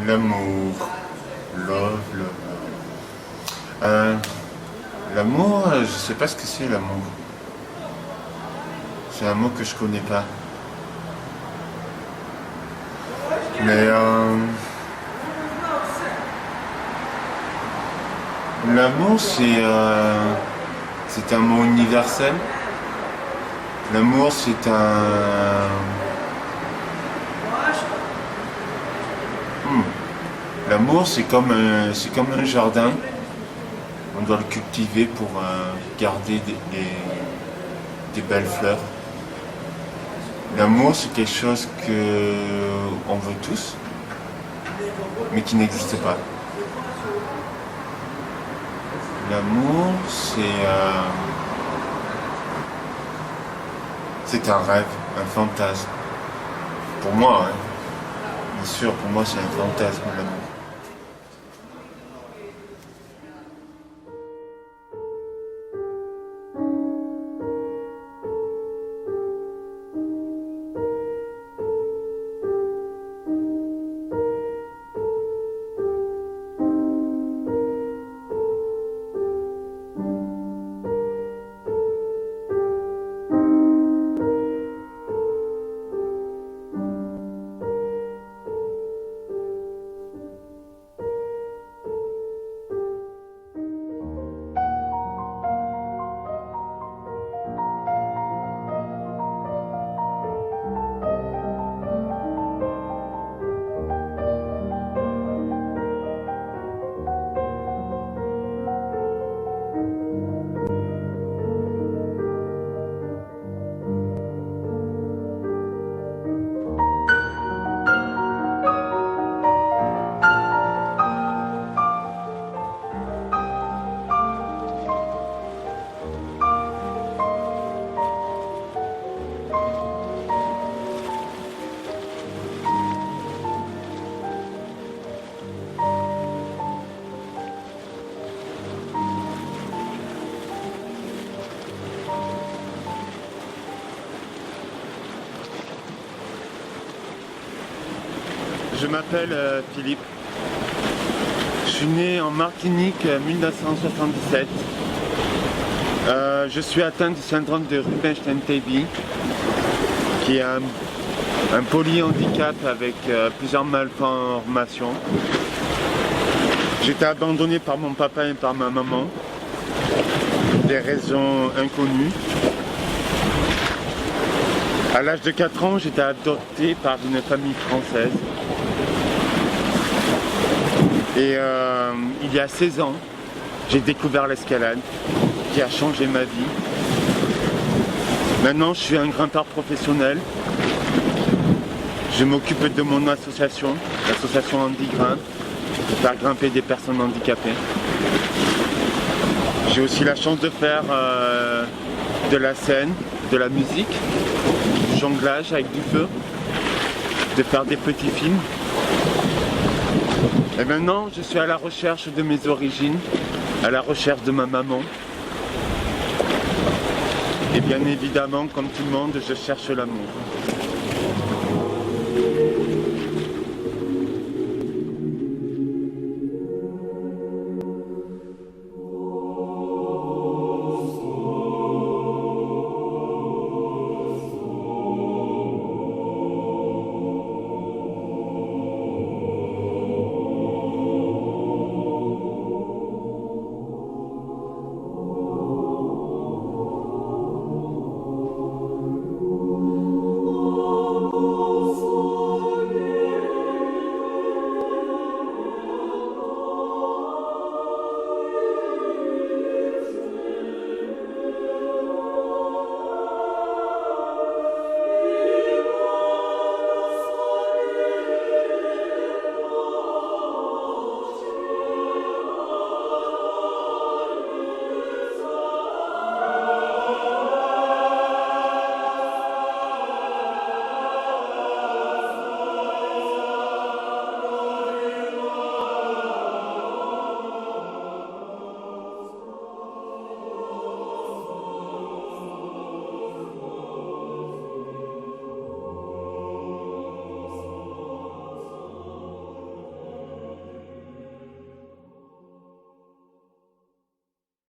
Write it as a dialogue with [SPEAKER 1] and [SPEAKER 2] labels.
[SPEAKER 1] L'amour. Love, love, love. L'amour, je sais pas ce que c'est l'amour. C'est un mot que je connais pas. Mais l'amour, c'est un mot universel. L'amour, c'est un... L'amour, c'est comme un jardin. On doit le cultiver pour garder des belles fleurs. L'amour, c'est quelque chose qu'on veut tous, mais qui n'existe pas. L'amour, c'est un rêve, un fantasme. Pour moi, hein. Bien sûr, pour moi, c'est un fantasme, l'amour. Je m'appelle Philippe. Je suis né en Martinique en 1977. Je suis atteint du syndrome de Rubinstein-Taybi, qui est un polyhandicap avec plusieurs malformations. J'ai été abandonné par mon papa et par ma maman pour des raisons inconnues. À l'âge de 4 ans, j'étais adopté par une famille française. Et il y a 16 ans, j'ai découvert l'escalade, qui a changé ma vie. Maintenant, je suis un grimpeur professionnel. Je m'occupe de mon association, l'association Handigrimp, pour faire grimper des personnes handicapées. J'ai aussi la chance de faire de la scène, de la musique, du jonglage avec du feu, de faire des petits films. Et maintenant, je suis à la recherche de mes origines, à la recherche de ma maman. Et bien évidemment, comme tout le monde, je cherche l'amour.